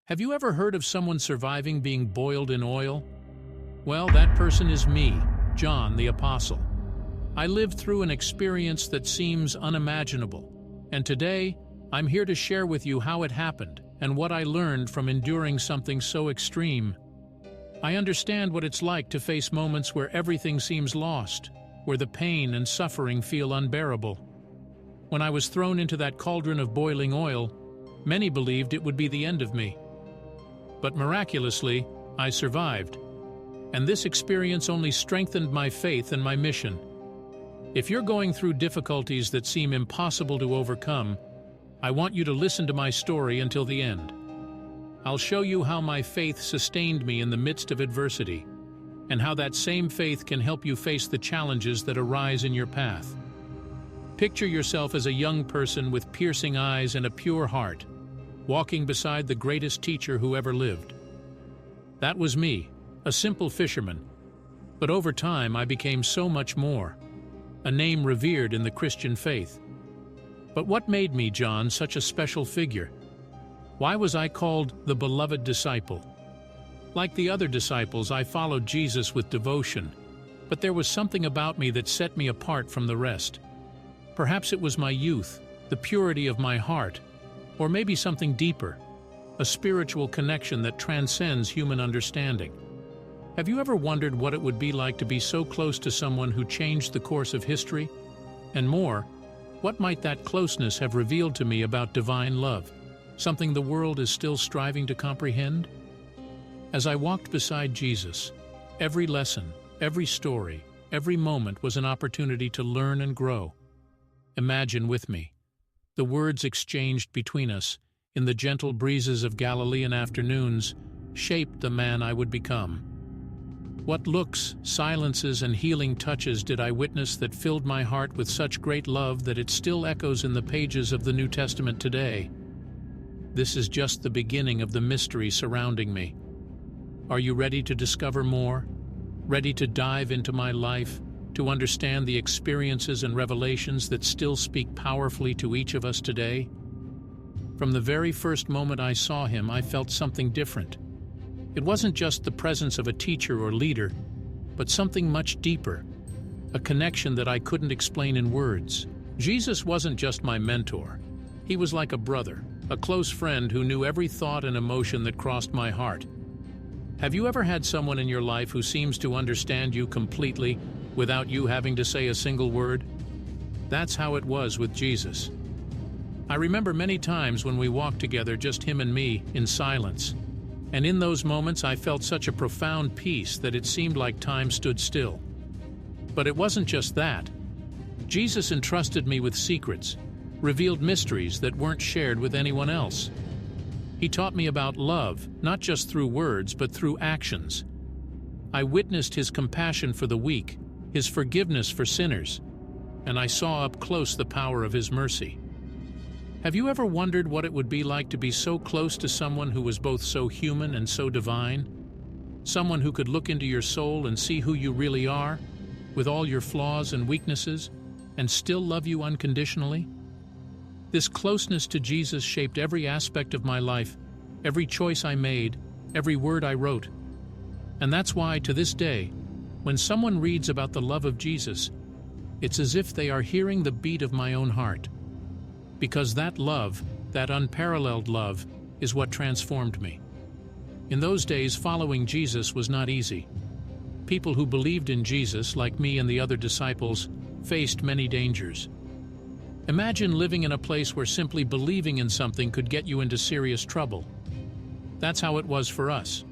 Have you ever heard of someone surviving being boiled in oil? Well, that person is me, John the Apostle. I lived through an experience that seems unimaginable, and today I'm here to share with you how it happened and what I learned from enduring something so extreme. I understand what it's like to face moments where everything seems lost, where the pain and suffering feel unbearable. When I was thrown into that cauldron of boiling oil, many believed it would be the end of me. But miraculously, I survived. And this experience only strengthened my faith and my mission. If you're going through difficulties that seem impossible to overcome, I want you to listen to my story until the end. I'll show you how my faith sustained me in the midst of adversity, and how that same faith can help you face the challenges that arise in your path. Picture yourself as a young person with piercing eyes and a pure heart, walking beside the greatest teacher who ever lived. That was me, a simple fisherman. But over time I became so much more, a name revered in the Christian faith. But what made me, John, such a special figure? Why was I called the beloved disciple? Like the other disciples, I followed Jesus with devotion, but there was something about me that set me apart from the rest. Perhaps it was my youth, the purity of my heart, or maybe something deeper, a spiritual connection that transcends human understanding. Have you ever wondered what it would be like to be so close to someone who changed the course of history? And more, what might that closeness have revealed to me about divine love, something the world is still striving to comprehend? As I walked beside Jesus, every lesson, every story, every moment was an opportunity to learn and grow. Imagine with me, the words exchanged between us, in the gentle breezes of Galilean afternoons, shaped the man I would become. What looks, silences, and healing touches did I witness that filled my heart with such great love that it still echoes in the pages of the New Testament today? This is just the beginning of the mystery surrounding me. Are you ready to discover more? Ready to dive into my life, to understand the experiences and revelations that still speak powerfully to each of us today? From the very first moment I saw him, I felt something different. It wasn't just the presence of a teacher or leader, but something much deeper, a connection that I couldn't explain in words. Jesus wasn't just my mentor. He was like a brother, a close friend who knew every thought and emotion that crossed my heart. Have you ever had someone in your life who seems to understand you completely without you having to say a single word? That's how it was with Jesus. I remember many times when we walked together, just him and me, in silence. And in those moments I felt such a profound peace that it seemed like time stood still. But it wasn't just that. Jesus entrusted me with secrets, revealed mysteries that weren't shared with anyone else. He taught me about love, not just through words, but through actions. I witnessed his compassion for the weak, his forgiveness for sinners, and I saw up close the power of his mercy. Have you ever wondered what it would be like to be so close to someone who was both so human and so divine? Someone who could look into your soul and see who you really are, with all your flaws and weaknesses, and still love you unconditionally? This closeness to Jesus shaped every aspect of my life, every choice I made, every word I wrote. And that's why, to this day, when someone reads about the love of Jesus, it's as if they are hearing the beat of my own heart. Because that love, that unparalleled love, is what transformed me. In those days, following Jesus was not easy. People who believed in Jesus, like me and the other disciples, faced many dangers. Imagine living in a place where simply believing in something could get you into serious trouble. That's how it was for us.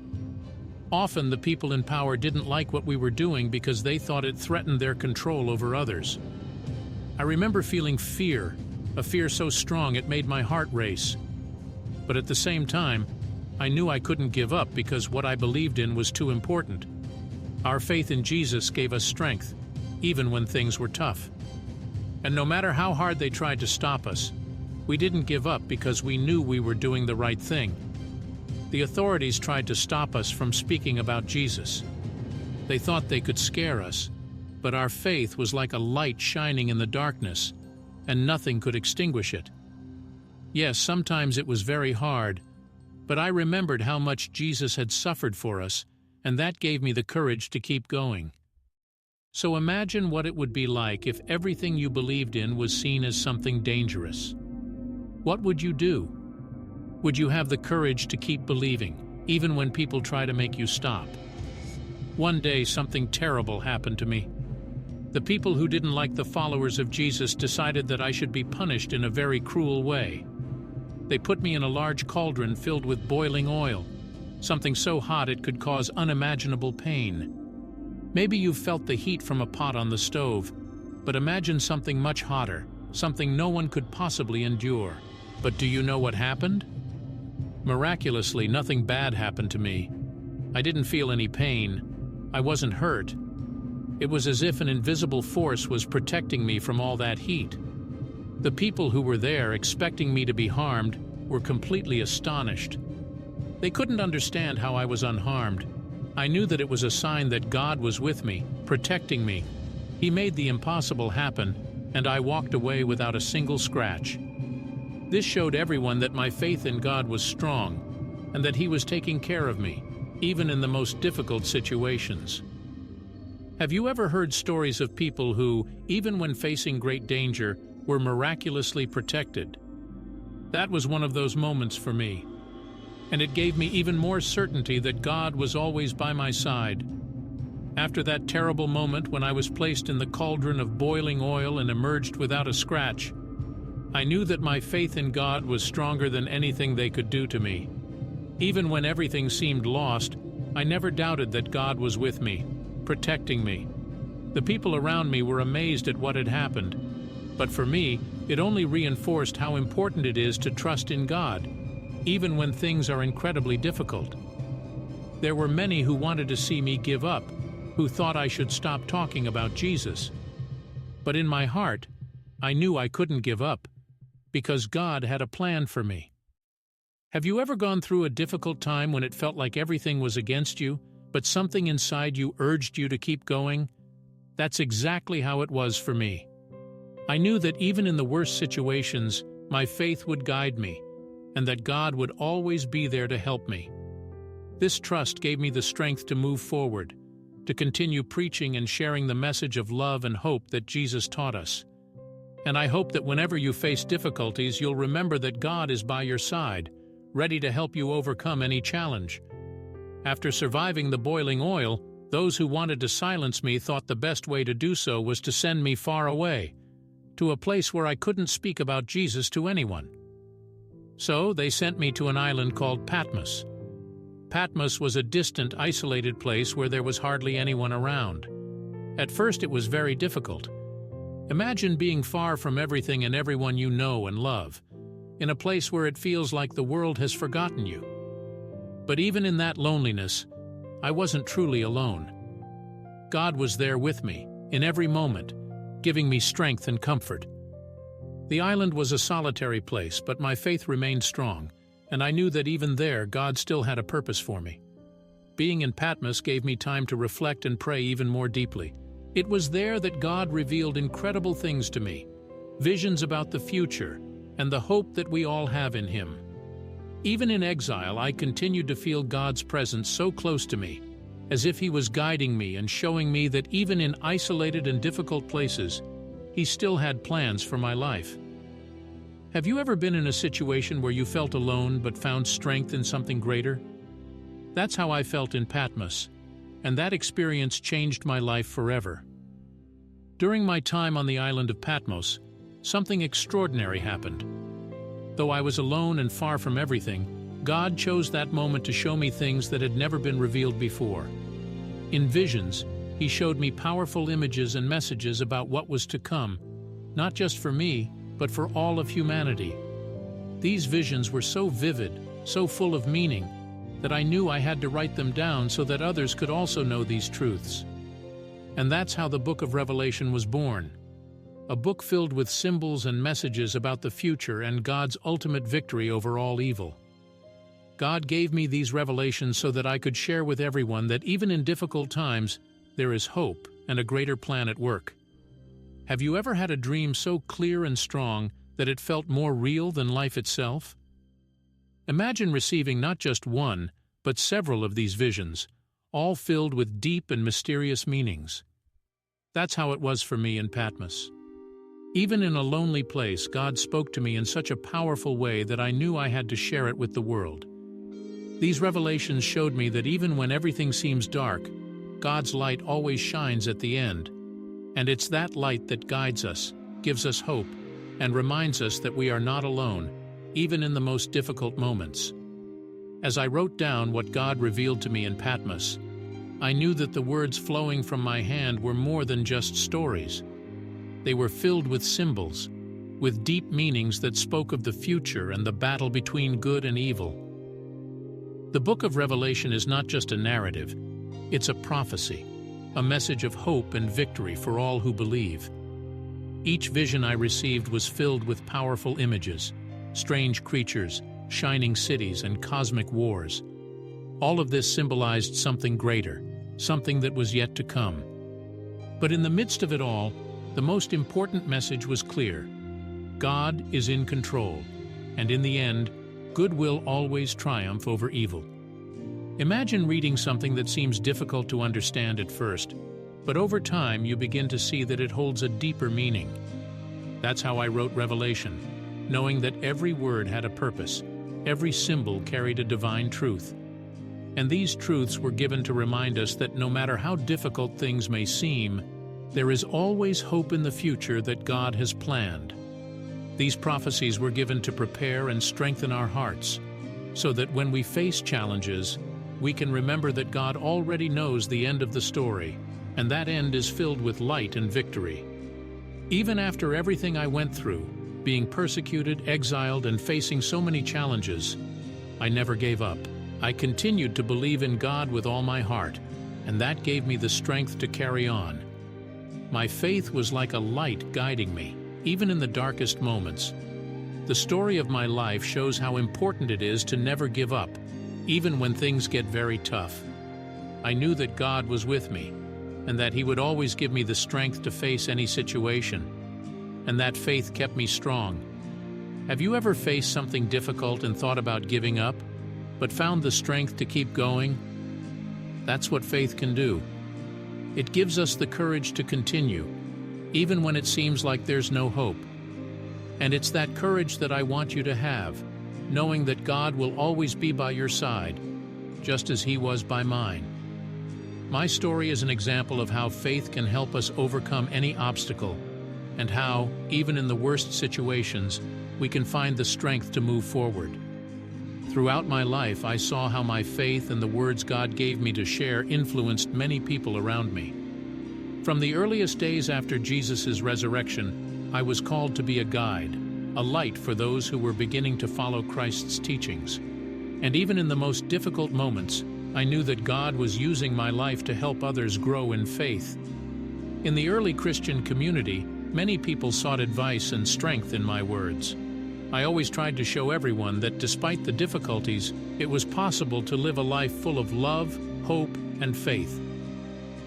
Often the people in power didn't like what we were doing because they thought it threatened their control over others. I remember feeling fear, a fear so strong it made my heart race. But at the same time, I knew I couldn't give up because what I believed in was too important. Our faith in Jesus gave us strength, even when things were tough. And no matter how hard they tried to stop us, we didn't give up because we knew we were doing the right thing. The authorities tried to stop us from speaking about Jesus. They thought they could scare us, but our faith was like a light shining in the darkness, and nothing could extinguish it. Yes, sometimes it was very hard, But I remembered how much Jesus had suffered for us, and that gave me the courage to keep going. So imagine what it would be like if everything you believed in was seen as something dangerous. What would you do? Would you have the courage to keep believing, even when people try to make you stop? One day something terrible happened to me. The people who didn't like the followers of Jesus decided that I should be punished in a very cruel way. They put me in a large cauldron filled with boiling oil, something so hot it could cause unimaginable pain. Maybe you've felt the heat from a pot on the stove, but imagine something much hotter, something no one could possibly endure. But do you know what happened? Miraculously, nothing bad happened to me. I didn't feel any pain. I wasn't hurt. It was as if an invisible force was protecting me from all that heat. The people who were there, expecting me to be harmed, were completely astonished. They couldn't understand how I was unharmed. I knew that it was a sign that God was with me, protecting me. He made the impossible happen, and I walked away without a single scratch. This showed everyone that my faith in God was strong, and that He was taking care of me, even in the most difficult situations. Have you ever heard stories of people who, even when facing great danger, were miraculously protected? That was one of those moments for me, and it gave me even more certainty that God was always by my side. After that terrible moment when I was placed in the cauldron of boiling oil and emerged without a scratch, I knew that my faith in God was stronger than anything they could do to me. Even when everything seemed lost, I never doubted that God was with me, protecting me. The people around me were amazed at what had happened, but for me, it only reinforced how important it is to trust in God, even when things are incredibly difficult. There were many who wanted to see me give up, who thought I should stop talking about Jesus. But in my heart, I knew I couldn't give up, because God had a plan for me. Have you ever gone through a difficult time when it felt like everything was against you, but something inside you urged you to keep going? That's exactly how it was for me. I knew that even in the worst situations, my faith would guide me, and that God would always be there to help me. This trust gave me the strength to move forward, to continue preaching and sharing the message of love and hope that Jesus taught us. And I hope that whenever you face difficulties, you'll remember that God is by your side, ready to help you overcome any challenge. After surviving the boiling oil, those who wanted to silence me thought the best way to do so was to send me far away, to a place where I couldn't speak about Jesus to anyone. So they sent me to an island called Patmos. Patmos was a distant, isolated place where there was hardly anyone around. At first it was very difficult. Imagine being far from everything and everyone you know and love, in a place where it feels like the world has forgotten you. But even in that loneliness, I wasn't truly alone. God was there with me, in every moment, giving me strength and comfort. The island was a solitary place, but my faith remained strong, and I knew that even there God still had a purpose for me. Being in Patmos gave me time to reflect and pray even more deeply. It was there that God revealed incredible things to me, visions about the future, and the hope that we all have in Him. Even in exile, I continued to feel God's presence so close to me, as if He was guiding me and showing me that even in isolated and difficult places, He still had plans for my life. Have you ever been in a situation where you felt alone but found strength in something greater? That's how I felt in Patmos, and that experience changed my life forever. During my time on the island of Patmos, something extraordinary happened. Though I was alone and far from everything, God chose that moment to show me things that had never been revealed before. In visions, He showed me powerful images and messages about what was to come, not just for me, but for all of humanity. These visions were so vivid, so full of meaning, that I knew I had to write them down so that others could also know these truths. And that's how the book of Revelation was born. A book filled with symbols and messages about the future and God's ultimate victory over all evil. God gave me these revelations so that I could share with everyone that even in difficult times, there is hope and a greater plan at work. Have you ever had a dream so clear and strong that it felt more real than life itself? Imagine receiving not just one, but several of these visions, all filled with deep and mysterious meanings. That's how it was for me in Patmos. Even in a lonely place, God spoke to me in such a powerful way that I knew I had to share it with the world. These revelations showed me that even when everything seems dark, God's light always shines at the end. And it's that light that guides us, gives us hope, and reminds us that we are not alone, even in the most difficult moments. As I wrote down what God revealed to me in Patmos, I knew that the words flowing from my hand were more than just stories. They were filled with symbols, with deep meanings that spoke of the future and the battle between good and evil. The book of Revelation is not just a narrative, it's a prophecy, a message of hope and victory for all who believe. Each vision I received was filled with powerful images, strange creatures, shining cities, and cosmic wars. All of this symbolized something greater, something that was yet to come. But in the midst of it all, the most important message was clear. God is in control, and in the end, good will always triumph over evil. Imagine reading something that seems difficult to understand at first, but over time you begin to see that it holds a deeper meaning. That's how I wrote Revelation, knowing that every word had a purpose, every symbol carried a divine truth. And these truths were given to remind us that no matter how difficult things may seem, there is always hope in the future that God has planned. These prophecies were given to prepare and strengthen our hearts, so that when we face challenges, we can remember that God already knows the end of the story, and that end is filled with light and victory. Even after everything I went through, being persecuted, exiled, and facing so many challenges, I never gave up. I continued to believe in God with all my heart, and that gave me the strength to carry on. My faith was like a light guiding me, even in the darkest moments. The story of my life shows how important it is to never give up, even when things get very tough. I knew that God was with me, and that He would always give me the strength to face any situation. And that faith kept me strong. Have you ever faced something difficult and thought about giving up, but found the strength to keep going? That's what faith can do. It gives us the courage to continue, even when it seems like there's no hope. And it's that courage that I want you to have, knowing that God will always be by your side, just as He was by mine. My story is an example of how faith can help us overcome any obstacle, and how, even in the worst situations, we can find the strength to move forward. Throughout my life, I saw how my faith and the words God gave me to share influenced many people around me. From the earliest days after Jesus' resurrection, I was called to be a guide, a light for those who were beginning to follow Christ's teachings. And even in the most difficult moments, I knew that God was using my life to help others grow in faith. In the early Christian community, many people sought advice and strength in my words. I always tried to show everyone that despite the difficulties, it was possible to live a life full of love, hope, and faith.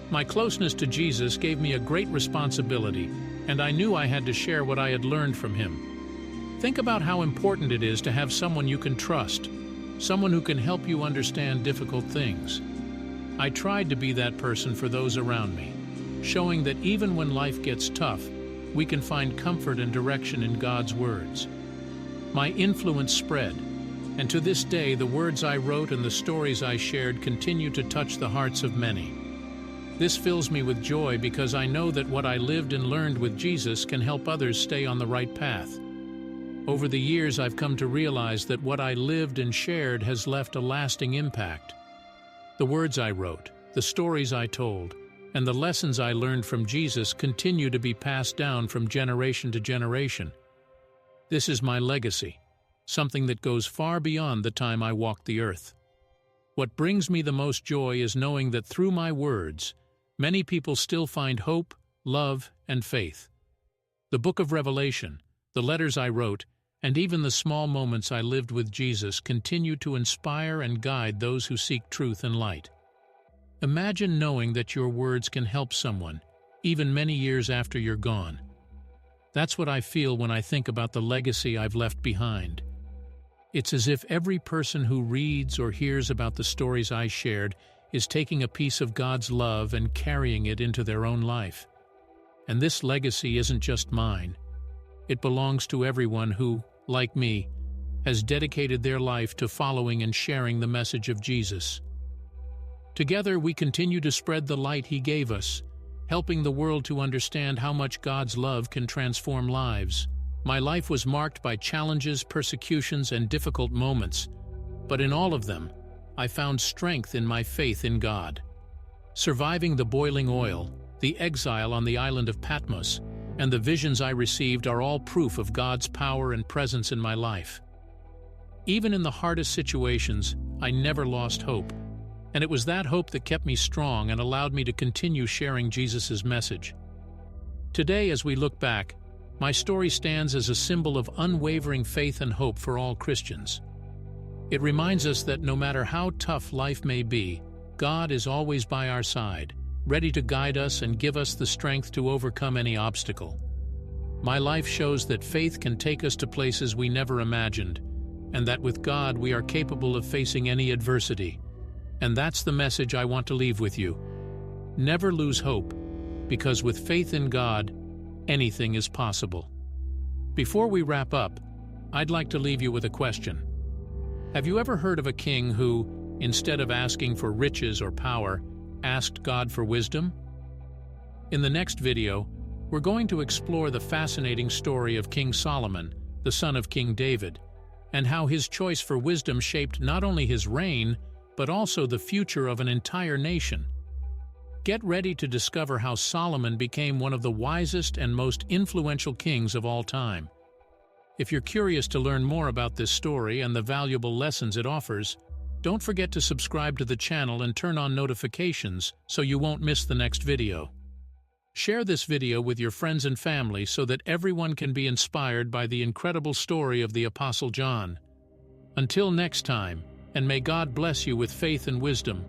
My closeness to Jesus gave me a great responsibility, and I knew I had to share what I had learned from Him. Think about how important it is to have someone you can trust, someone who can help you understand difficult things. I tried to be that person for those around me, showing that even when life gets tough, we can find comfort and direction in God's words. My influence spread, and to this day the words I wrote and the stories I shared continue to touch the hearts of many. This fills me with joy because I know that what I lived and learned with Jesus can help others stay on the right path. Over the years, I've come to realize that what I lived and shared has left a lasting impact. The words I wrote, the stories I told, and the lessons I learned from Jesus continue to be passed down from generation to generation. This is my legacy, something that goes far beyond the time I walked the earth. What brings me the most joy is knowing that through my words, many people still find hope, love, and faith. The book of Revelation, the letters I wrote, and even the small moments I lived with Jesus continue to inspire and guide those who seek truth and light. Imagine knowing that your words can help someone, even many years after you're gone. That's what I feel when I think about the legacy I've left behind. It's as if every person who reads or hears about the stories I shared is taking a piece of God's love and carrying it into their own life. And this legacy isn't just mine. It belongs to everyone who, like me, has dedicated their life to following and sharing the message of Jesus. Together, we continue to spread the light He gave us, helping the world to understand how much God's love can transform lives. My life was marked by challenges, persecutions, and difficult moments, but in all of them, I found strength in my faith in God. Surviving the boiling oil, the exile on the island of Patmos, and the visions I received are all proof of God's power and presence in my life. Even in the hardest situations, I never lost hope, and it was that hope that kept me strong and allowed me to continue sharing Jesus' message. Today, as we look back, my story stands as a symbol of unwavering faith and hope for all Christians. It reminds us that no matter how tough life may be, God is always by our side, ready to guide us and give us the strength to overcome any obstacle. My life shows that faith can take us to places we never imagined, and that with God we are capable of facing any adversity. And that's the message I want to leave with you. Never lose hope, because with faith in God, anything is possible. Before we wrap up, I'd like to leave you with a question. Have you ever heard of a king who, instead of asking for riches or power, asked God for wisdom? In the next video, we're going to explore the fascinating story of King Solomon, the son of King David, and how his choice for wisdom shaped not only his reign, but also the future of an entire nation. Get ready to discover how Solomon became one of the wisest and most influential kings of all time. If you're curious to learn more about this story and the valuable lessons it offers, don't forget to subscribe to the channel and turn on notifications so you won't miss the next video. Share this video with your friends and family so that everyone can be inspired by the incredible story of the Apostle John. Until next time, and may God bless you with faith and wisdom.